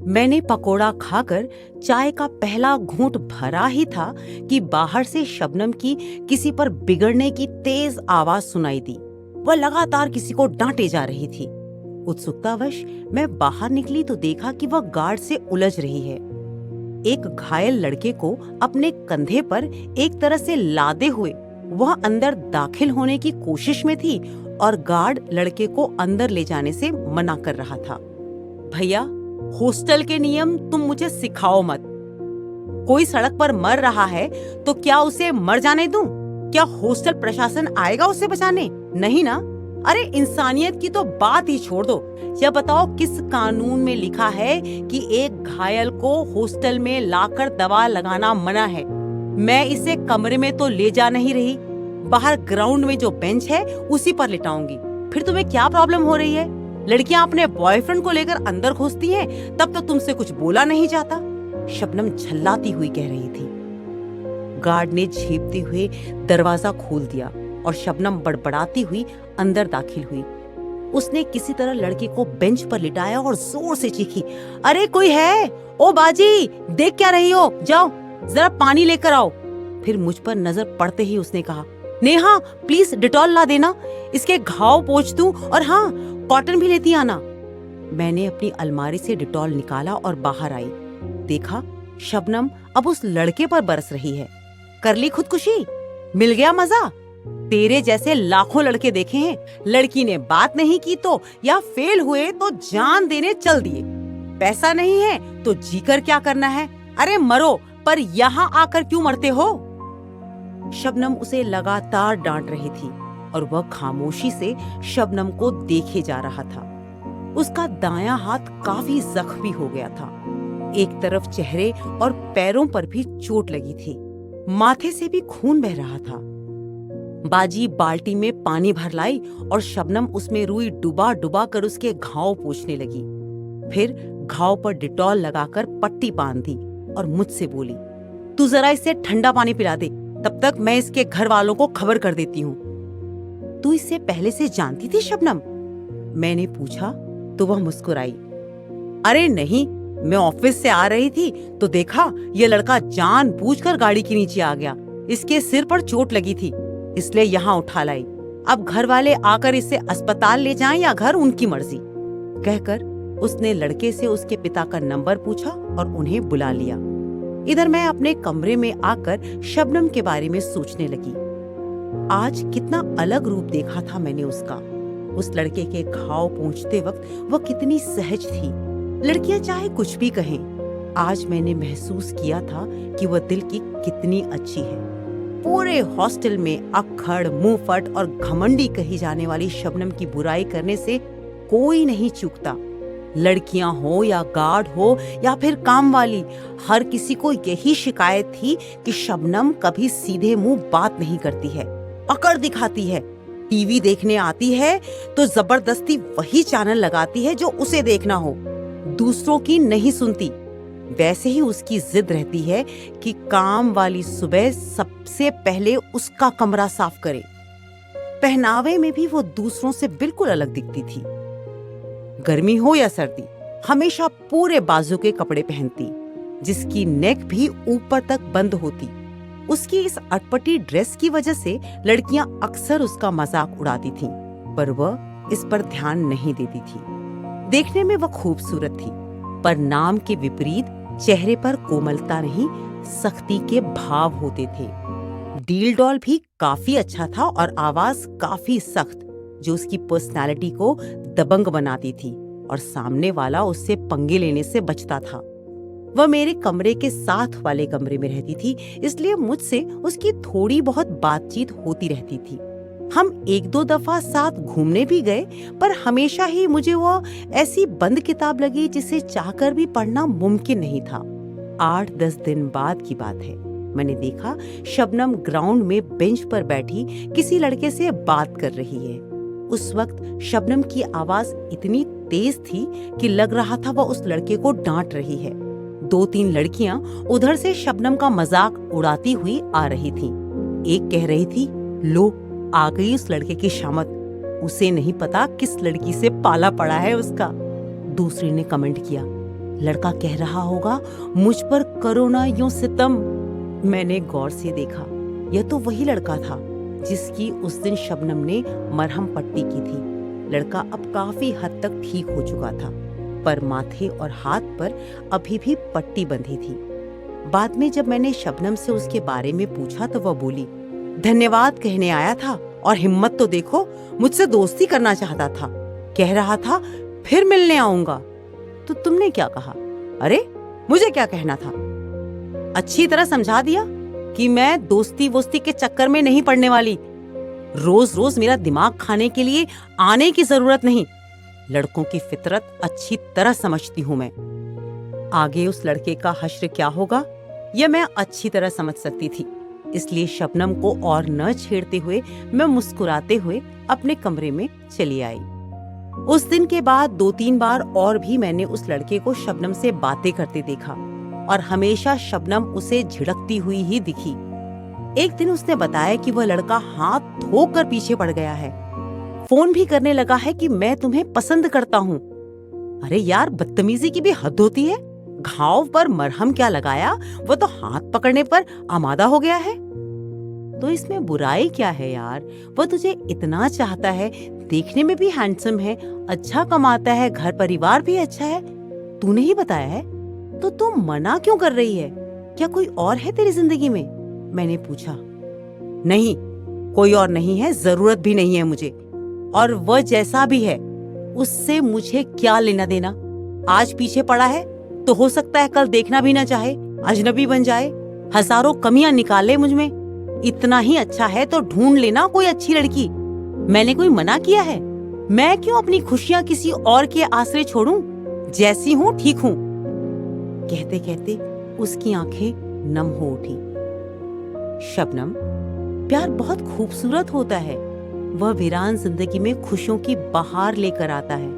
मैंने पकोड़ा खाकर चाय का पहला घूंट भरा ही था कि बाहर से शबनम की किसी पर बिगड़ने की तेज आवाज सुनाई दी। वह लगातार किसी को डांटे जा रही थी। उत्सुकतावश मैं बाहर निकली तो देखा कि वह गार्ड से उलझ रही है। एक घायल लड़के को अपने कंधे पर एक तरह से लादे हुए वह अंदर दाखिल होने की कोशिश में थी और गार्ड लड़के को अंदर ले जाने से मना कर रहा था। भैया, हॉस्टल के नियम तुम मुझे सिखाओ मत। कोई सड़क पर मर रहा है तो क्या उसे मर जाने दूं? क्या हॉस्टल प्रशासन आएगा उसे बचाने? नहीं ना। अरे इंसानियत की तो बात ही छोड़ दो। यह बताओ किस कानून में लिखा है कि एक घायल को हॉस्टल में लाकर दवा लगाना मना है? मैं इसे कमरे में तो ले जा नहीं रही, बाहर ग्राउंड में जो बेंच है उसी पर लिटाऊंगी। फिर तुम्हें क्या प्रॉब्लम हो रही है? लड़कियां अपने बॉयफ्रेंड को लेकर अंदर घुसती हैं, तब तो तुमसे कुछ बोला नहीं जाता। शबनम झल्लाती हुई कह रही थी। गार्ड ने झेपते हुए दरवाजा खोल दिया और शबनम बड़बड़ाती हुई अंदर दाखिल हुई। उसने किसी तरह लड़के को बेंच पर लिटाया और जोर से चीखी, अरे कोई है? ओ बाजी, देख क्या रही हो? जाओ जरा पानी लेकर आओ। फिर मुझ पर नजर पड़ते ही उसने कहा, नेहा प्लीज डिटॉल ला देना, इसके घाव पोंछ दूं, और हाँ कॉटन भी लेती आना। मैंने अपनी अलमारी से डिटॉल निकाला और बाहर आई। देखा शबनम अब उस लड़के पर बरस रही है। कर ली खुदकुशी? मिल गया मजा? तेरे जैसे लाखों लड़के देखे हैं, लड़की ने बात नहीं की तो या फेल हुए तो जान देने चल दिए। पैसा नहीं है तो जीकर क्या करना है? अरे मरो, पर यहाँ आकर क्यों मरते हो? शबनम उसे लगातार डांट रही थी और वह खामोशी से शबनम को देखे जा रहा था। उसका दायां हाथ काफी जख्मी हो गया था। एक तरफ चेहरे और पैरों पर भी चोट लगी थी। माथे से भी खून बह रहा था। बाजी बाल्टी में पानी भर लाई और शबनम उसमें रुई डुबा डुबा कर उसके घाव पोंछने लगी। फिर घाव पर डिटॉल लगाकर पट्टी बांध दी और मुझसे बोली, तू जरा इसे ठंडा पानी पिला दे, तब तक मैं इसके घर वालों को खबर कर देती हूँ। तू इससे पहले से जानती थी शबनम? मैंने पूछा तो वह मुस्कुराई। अरे नहीं, मैं ऑफिस से आ रही थी तो देखा ये लड़का जानबूझकर गाड़ी के नीचे आ गया। इसके सिर पर चोट लगी थी, इसलिए यहाँ उठा लाई। अब घर वाले आकर इसे अस्पताल ले जाएं या घर, उनकी मर्जी। कहकर उसने लड़के से उसके पिता का नंबर पूछा और उन्हें बुला लिया। इधर मैं अपने कमरे में आकर शबनम के बारे में सोचने लगी। आज कितना अलग रूप देखा था मैंने उसका। उस लड़के के घाव पोंछते वक्त वह कितनी सहज थी। लड़कियां चाहे कुछ भी कहें, आज मैंने महसूस किया था कि वह दिल की कितनी अच्छी है। पूरे हॉस्टल में अक्खड़, मुंहफट और घमंडी कही जाने वाली शबनम की बुराई करने से कोई नहीं चूकता। लड़कियां हो या गार्ड हो या फिर काम वाली, हर किसी को यही शिकायत थी कि शबनम कभी सीधे मुंह बात नहीं करती है, अकड़ दिखाती है। टीवी देखने आती है तो जबरदस्ती वही चैनल लगाती है जो उसे देखना हो, दूसरों की नहीं सुनती। वैसे ही उसकी जिद रहती है कि काम वाली सुबह सबसे पहले उसका कमरा साफ करे। पहनावे में भी वो दूसरों से बिल्कुल अलग दिखती थी। गर्मी हो या सर्दी, हमेशा पूरे बाजू के कपड़े पहनती, जिसकी नेक भी ऊपर तक बंद होती। उसकी इस अटपटी ड्रेस की वजह से लड़कियां अक्सर उसका मजाक उड़ाती थीं, पर वह इस पर ध्यान नहीं देती थी। देखने में वह खूबसूरत थी, पर नाम के विपरीत चेहरे पर कोमलता नहीं, सख्ती के भाव होते थे। डील डॉल भी काफी अच्छा था और आवाज काफी सख्त, जो उसकी पर्सनालिटी को दबंग बनाती थी और सामने वाला उससे पंगे लेने से बचता था। वह मेरे कमरे के साथ वाले कमरे में रहती थी, इसलिए मुझसे उसकी थोड़ी बहुत बातचीत होती रहती थी। हम एक दो दफा साथ घूमने भी गए, पर हमेशा ही मुझे वो ऐसी बंद किताब लगी जिसे चाहकर भी पढ़ना मुमकिन नहीं था। 8-10 दिन बाद की बात है, मैंने देखा शबनम ग्राउंड में बेंच पर बैठी किसी लड़के से बात कर रही है। उस वक्त शबनम की आवाज इतनी तेज थी कि लग रहा था वह उस लड़के को डांट रही है। 2-3 लड़कियां उधर से शबनम का मजाक उड़ाती हुई आ रही थीं। एक कह रही थी, लो आ गई उस लड़के की शामत, उसे नहीं पता किस लड़की से पाला पड़ा है उसका। दूसरी ने कमेंट किया, लड़का कह रहा होगा, मुझ पर करो ना यूं सितम। मैंने गौर से देखा, यह तो वही लड़का था जिसकी उस दिन शबनम ने मरहम पट्टी की थी। लड़का अब काफी हद तक ठीक हो चुका था, पर माथे और हाथ पर अभी भी पट्टी बंधी थी। बाद में जब मैंने शबनम से उसके बारे में पूछा तो वह बोली, धन्यवाद कहने आया था, और हिम्मत तो देखो, मुझसे दोस्ती करना चाहता था, कह रहा था फिर मिलने आऊंगा। तो तुमने क्या कहा? अरे मुझे क्या कहना था, अच्छी तरह समझा दिया कि मैं दोस्ती वोस्ती के चक्कर में नहीं पड़ने वाली। रोज रोज मेरा दिमाग खाने के लिए आने की जरूरत नहीं। लड़कों की फितरत अच्छी तरह समझती हूं मैं। आगे उस लड़के का हश्र क्या होगा यह मैं अच्छी तरह समझ सकती थी, इसलिए शबनम को और न छेड़ते हुए मैं मुस्कुराते हुए अपने कमरे में चली आई। उस दिन के बाद 2-3 बार और भी मैंने उस लड़के को शबनम से बातें करते देखा, और हमेशा शबनम उसे झिड़कती हुई ही दिखी। एक दिन उसने बताया कि वह लड़का हाथ धोकर पीछे पड़ गया है, फोन भी करने लगा है कि मैं तुम्हें पसंद करता हूँ। अरे यार, बदतमीजी की भी हद होती है। घाव पर मरहम क्या लगाया, वो तो हाथ पकड़ने पर आमादा हो गया है। तो इसमें बुराई क्या है यार? वो तुझे इतना चाहता है, देखने में भी हैंडसम है, अच्छा कमाता है, घर परिवार भी अच्छा है, तूने ही बताया है, तो तू मना क्यों कर रही है? क्या कोई और है तेरी जिंदगी में? मैंने पूछा। नहीं, कोई और नहीं है, जरूरत भी नहीं है मुझे, और वह जैसा भी है उससे मुझे क्या लेना देना। आज पीछे पड़ा है तो हो सकता है कल देखना भी ना चाहे, अजनबी बन जाए, हजारों कमियां निकाले मुझ में। इतना ही अच्छा है तो ढूंढ लेना कोई अच्छी लड़की। मैंने कोई मना किया है? मैं क्यों अपनी खुशियां किसी और के आसरे छोड़ूं? जैसी हूं ठीक हूं। कहते कहते उसकी आंखें नम हो उठी। शबनम, प्यार बहुत खूबसूरत होता है। वह वीरान जिंदगी में खुशियों की बहार लेकर आता है।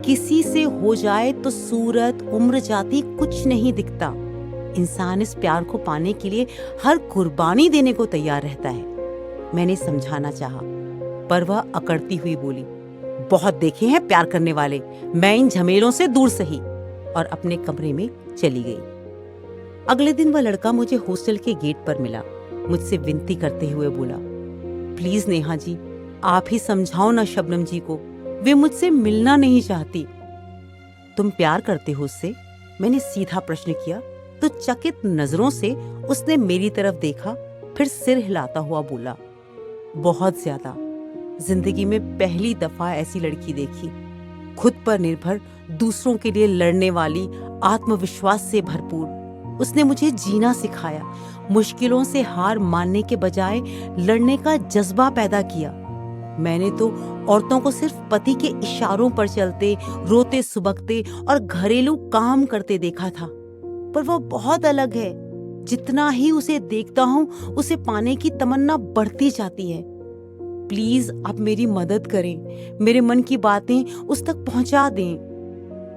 किसी से हो जाए तो सूरत, उम्र, जाति कुछ नहीं दिखता। इंसान इस प्यार को पाने के लिए हर कुर्बानी देने को तैयार रहता है। मैंने समझाना चाहा, पर वह अकड़ती हुई बोली, बहुत देखे हैं प्यार करने वाले, मैं इन झमेलों से दूर सही, और अपने कमरे में चली गई। अगले दिन वह लड़का मुझे हॉस्टल के गेट पर मिला। मुझसे विनती करते हुए बोला, प्लीज नेहा जी, आप ही समझाओ ना शबनम जी को, वे मुझसे मिलना नहीं चाहती। तुम प्यार करते हो उससे? मैंने सीधा प्रश्न किया तो चकित नजरों से उसने मेरी तरफ देखा, फिर सिर हिलाता हुआ बोला, बहुत ज्यादा। जिंदगी में पहली दफा ऐसी लड़की देखी, खुद पर निर्भर, दूसरों के लिए लड़ने वाली, आत्मविश्वास से भरपूर। उसने मुझे जीना सिखाया, मुश्किलों से हार मानने के बजाय लड़ने का जज्बा पैदा किया। मैंने तो औरतों को सिर्फ पति के इशारों पर चलते, रोते सुबकते और घरेलू काम करते देखा था, पर वो बहुत अलग है। जितना ही उसे देखता हूँ, उसे पाने की तमन्ना बढ़ती जाती है। प्लीज आप मेरी मदद करें, मेरे मन की बातें उस तक पहुंचा दें।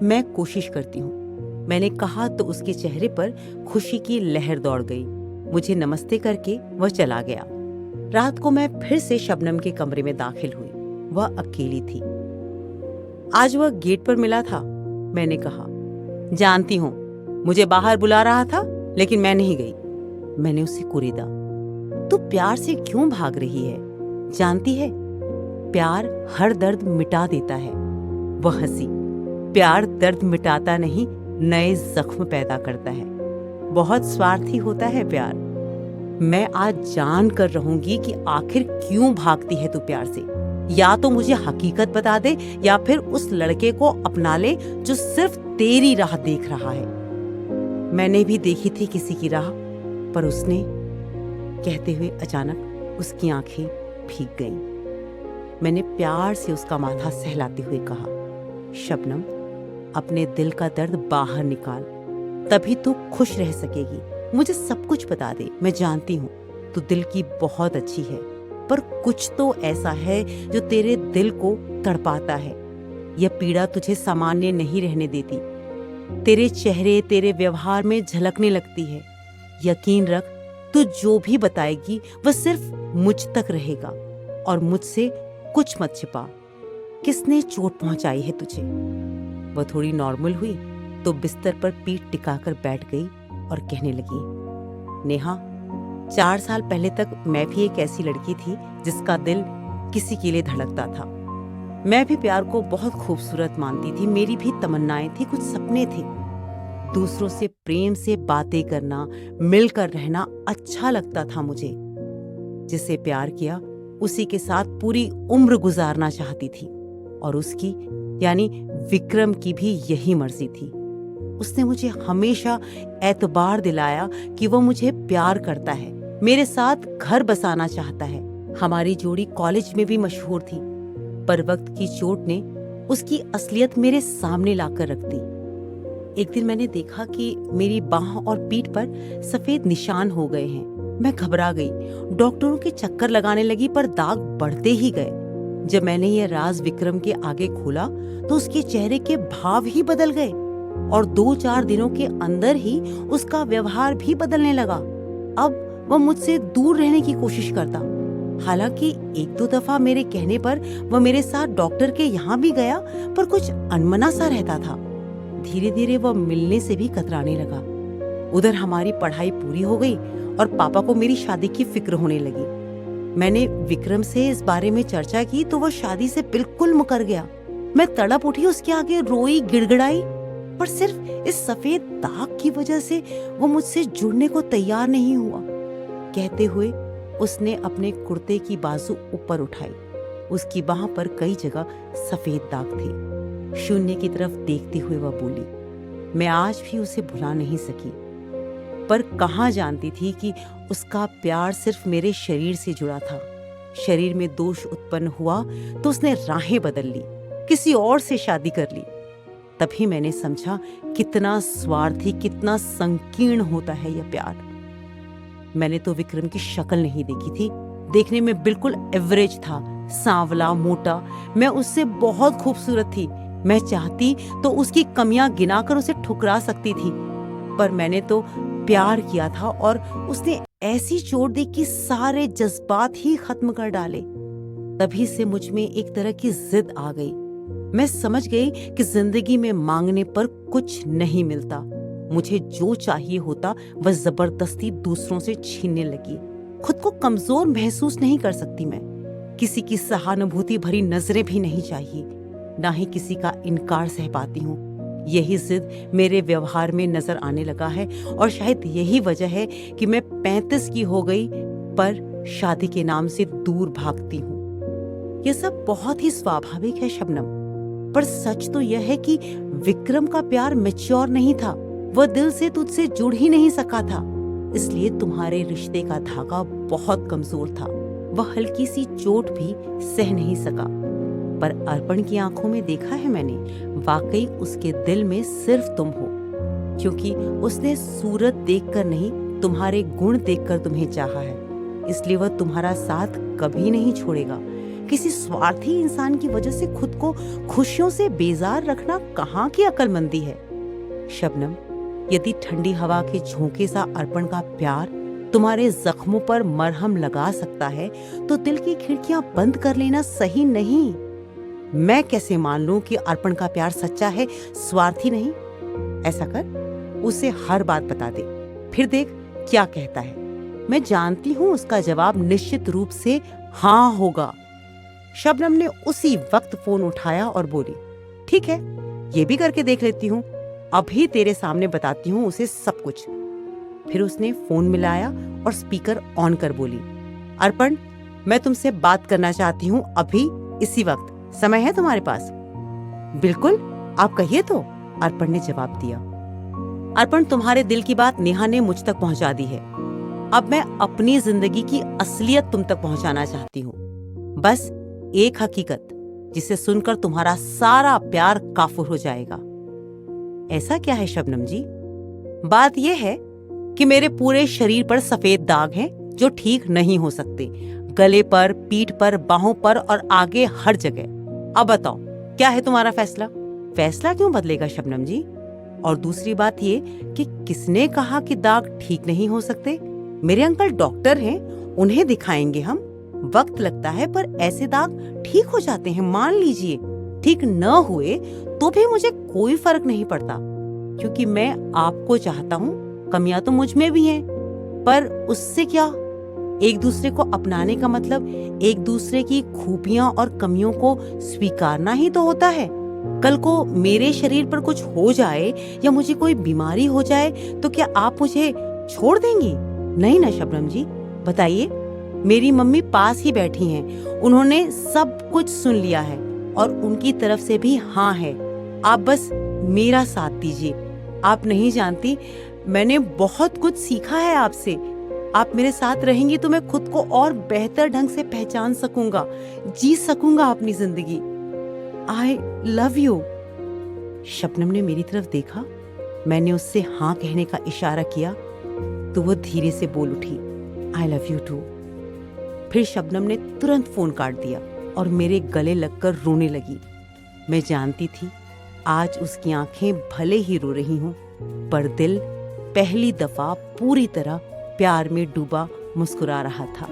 मैं कोशिश करती हूँ, मैंने कहा तो उसके चेहरे पर खुशी की लहर दौड़ गई। मुझे नमस्ते करके वह चला गया। रात को मैं फिर से शबनम के कमरे में दाखिल हुई। वह अकेली थी। आज वह गेट पर मिला था। मैंने कहा, जानती हूँ मुझे बाहर बुला रहा था, लेकिन मैं नहीं गई। मैंने उसे कुरेदा, तू प्यार से क्यों भाग रही है? जानती है, प्यार हर दर्द मिटा देता है। वह हंसी, प्यार दर्द मिटाता नहीं, नए जख्म पैदा करता है। बहुत स्वार्थी होता है प्यार। मैं आज जान कर रहूंगी कि आखिर क्यों भागती है तू प्यार से। या तो मुझे हकीकत बता दे, या फिर उस लड़के को अपना ले जो सिर्फ तेरी राह देख रहा है। मैंने भी देखी थी किसी की राह, पर उसने, कहते हुए अचानक उसकी आंखें भीग गईं। मैंने प्यार से उसका माथा सहलाते हुए कहा, शबनम, अपने दिल का दर्द बाहर निकाल, तभी तू खुश रह सकेगी। मुझे सब कुछ बता दे, मैं जानती हूँ तू दिल की बहुत अच्छी है, पर कुछ तो ऐसा है जो तेरे दिल को तड़पाता है। यह पीड़ा तुझे सामान्य नहीं रहने देती। तेरे चेहरे, तेरे व्यवहार में झलकने लगती है। यकीन रख, तू जो भी बताएगी वह सिर्फ मुझ तक रहेगा, और मुझसे कुछ मत छिपा। किसने चोट पहुंचाई है तुझे? वह थोड़ी नॉर्मल हुई तो बिस्तर पर पीठ टिकाकर बैठ गई और कहने लगी, नेहा, 4 साल पहले तक मैं भी एक ऐसी लड़की थी जिसका दिल किसी के लिए धड़कता था। मैं भी प्यार को बहुत खूबसूरत मानती थी, मेरी भी तमन्नाएं थी, कुछ सपने थे। दूसरों से प्रेम से बातें करना, मिलकर रहना अच्छा लगता था मुझे। जिसे प्यार किया उसी के साथ पूरी उम्र गुजारना चाहती थी, और उसकी यानी विक्रम की भी यही मर्जी थी। उसने मुझे हमेशा एतबार दिलाया कि वो मुझे प्यार करता है, मेरे साथ घर बसाना चाहता है। हमारी जोड़ी कॉलेज में भी मशहूर थी, पर वक्त की चोट ने उसकी असलियत मेरे सामने लाकर रख दी। एक दिन मैंने देखा कि मेरी बाह और पीठ पर सफेद निशान हो गए हैं। मैं घबरा गई, डॉक्टरों के चक्कर लगाने लगी, पर दाग बढ़ते ही गए। जब मैंने यह राज विक्रम के आगे खोला तो उसके चेहरे के भाव ही बदल गए, और 2-4 दिनों के अंदर ही उसका व्यवहार भी बदलने लगा। अब वह मुझसे दूर रहने की कोशिश करता। हालांकि 1-2 दफा मेरे कहने पर वह मेरे साथ डॉक्टर के यहाँ भी गया, पर कुछ अनमना सा रहता था। धीरे धीरे वह मिलने से भी कतराने लगा। उधर हमारी पढ़ाई पूरी हो गई और पापा को मेरी शादी की फिक्र होने लगी। मैंने विक्रम से इस बारे में चर्चा की तो वह शादी से बिल्कुल मुकर गया। मैं तड़प उठी, उसके आगे रोई, गिड़गिड़ाई, पर सिर्फ इस सफेद दाग की वजह से वो मुझसे जुड़ने को तैयार नहीं हुआ। कहते हुए उसने अपने कुर्ते की बाजू ऊपर उठाई। उसकी बाह पर कई जगह सफेद दाग थे। शून्य की तरफ देखते हुए वह बोली, मैं आज भी उसे भुला नहीं सकी, पर कहाँ जानती थी कि उसका प्यार सिर्फ मेरे शरीर से जुड़ा था। शरीर में दोष उत्पन्न हुआ तो उसने राहें बदल ली, किसी और से शादी कर ली। तभी मैंने समझा कितना स्वार्थी, कितना संकीर्ण होता है यह प्यार। मैंने तो विक्रम की शक्ल नहीं देखी थी। देखने में बिल्कुल एवरेज था, सांवला, मोटा। मैं उससे बहुत खूबसूरत थी। मैं चाहती तो उसकी कमियां गिनाकर उसे ठुकरा सकती थी, पर मैंने तो प्यार किया था और उसने ऐसी चोट दी कि सारे जज्बात ही खत्म कर डाले। तभी से मुझ में एक तरह की जिद आ गई। मैं समझ गई कि जिंदगी में मांगने पर कुछ नहीं मिलता। मुझे जो चाहिए होता वह जबरदस्ती दूसरों से छीनने लगी। खुद को कमजोर महसूस नहीं कर सकती मैं। किसी की सहानुभूति भरी नजरें भी नहीं चाहिए, ना ही किसी का इनकार सह पाती हूँ। यही जिद मेरे व्यवहार में नजर आने लगा है, और शायद यही वजह है कि मैं 35 की हो गई पर शादी के नाम से दूर भागती हूँ। यह सब बहुत ही स्वाभाविक है शबनम, पर सच तो यह है कि विक्रम का प्यार मैच्योर नहीं था। वह दिल से तुझसे जुड़ ही नहीं सका था, इसलिए तुम्हारे रिश्ते का धागा बहुत कमजोर था। वह हल्की सी चोट भी सह नहीं सका, पर अर्पण की आंखों में देखा है मैंने, वाकई उसके दिल में सिर्फ तुम हो। क्योंकि उसने सूरत देखकर नहीं, तुम्हारे गुण देखकर तुम्हें चाहा है, इसलिए वह तुम्हारा साथ कभी नहीं छोड़ेगा। किसी स्वार्थी इंसान की वजह से खुद को खुशियों से बेजार रखना कहाँ की अक्लमंदी है। शबनम, यदि ठंडी हवा के झोंके सा अर्पण का प्यार तुम्हारे जख्मों पर मरहम लगा सकता है, तो दिल की खिड़कियां बंद कर लेना सही नहीं। मैं कैसे मान लूं कि अर्पण का प्यार सच्चा है, स्वार्थी नहीं? ऐसा कर, उसे हर बात बता दे, फिर देख क्या कहता है। मैं जानती हूं उसका जवाब निश्चित रूप से हाँ होगा। शबनम ने उसी वक्त फोन उठाया और बोली, ठीक है, ये भी करके देख लेती हूँ। अभी तेरे सामने बताती हूँ उसे सब कुछ। फिर उसने फोन मिलाया और स्पीकर ऑन कर बोली, अर्पण, मैं तुमसे बात करना चाहती हूँ अभी, इसी वक्त। समय है तुम्हारे पास? बिल्कुल, आप कहिए तो, अर्पण ने जवाब दिया। अर्पण, तुम्हारे दिल की बात नेहा ने मुझ तक पहुंचा दी है। अब मैं अपनी जिंदगी की असलियत तुम तक पहुंचाना चाहती हूँ। बस एक हकीकत, जिसे सुनकर तुम्हारा सारा प्यार काफुर हो जाएगा। ऐसा क्या है शबनम जी? बात यह है कि मेरे पूरे शरीर पर सफेद दाग हैं जो ठीक नहीं हो सकते, गले पर, पीठ पर, बाहों पर और आगे हर जगह। अब बताओ, क्या है तुम्हारा फैसला? फैसला क्यों बदलेगा शबनम जी? और दूसरी बात ये कि किसने कहा कि दाग ठीक नहीं हो सकते? मेरे अंकल डॉक्टर हैं, उन्हें दिखाएंगे हम। वक्त लगता है, पर ऐसे दाग ठीक हो जाते हैं, मान लीजिए। ठीक न हुए तो भी मुझे कोई फर्क नहीं पड़ता। क्योंकि मैं आपको चाहता हूँ। कमियां तो मुझ में भी हैं, पर उससे क्या? एक दूसरे को अपनाने का मतलब एक दूसरे की खूबियां और कमियों को स्वीकारना ही तो होता है। कल को मेरे शरीर पर कुछ हो जाए या मुझे कोई बीमारी हो जाए तो क्या आप मुझे छोड़ देंगी? नहीं ना शबनम जी, बताइए। मेरी मम्मी पास ही बैठी हैं, उन्होंने सब कुछ सुन लिया है और उनकी तरफ से भी हाँ है। आप बस मेरा साथ दीजिए। आप नहीं जानती, मैंने बहुत कुछ सीखा है आपसे। आप मेरे साथ रहेंगी तो मैं खुद को और बेहतर ढंग से पहचान सकूंगा, जी सकूंगा अपनी जिंदगी। I love you. शबनम ने मेरी तरफ देखा। मैंने उससे हाँ कहने का इशारा किया तो वो धीरे से बोल उठी, आई लव यू टू। फिर शबनम ने तुरंत फोन काट दिया और मेरे गले लगकर रोने लगी। मैं जानती थी आज उसकी आंखें भले ही रो रही हों, पर दिल पहली दफा पूरी तरह प्यार में डूबा मुस्कुरा रहा था।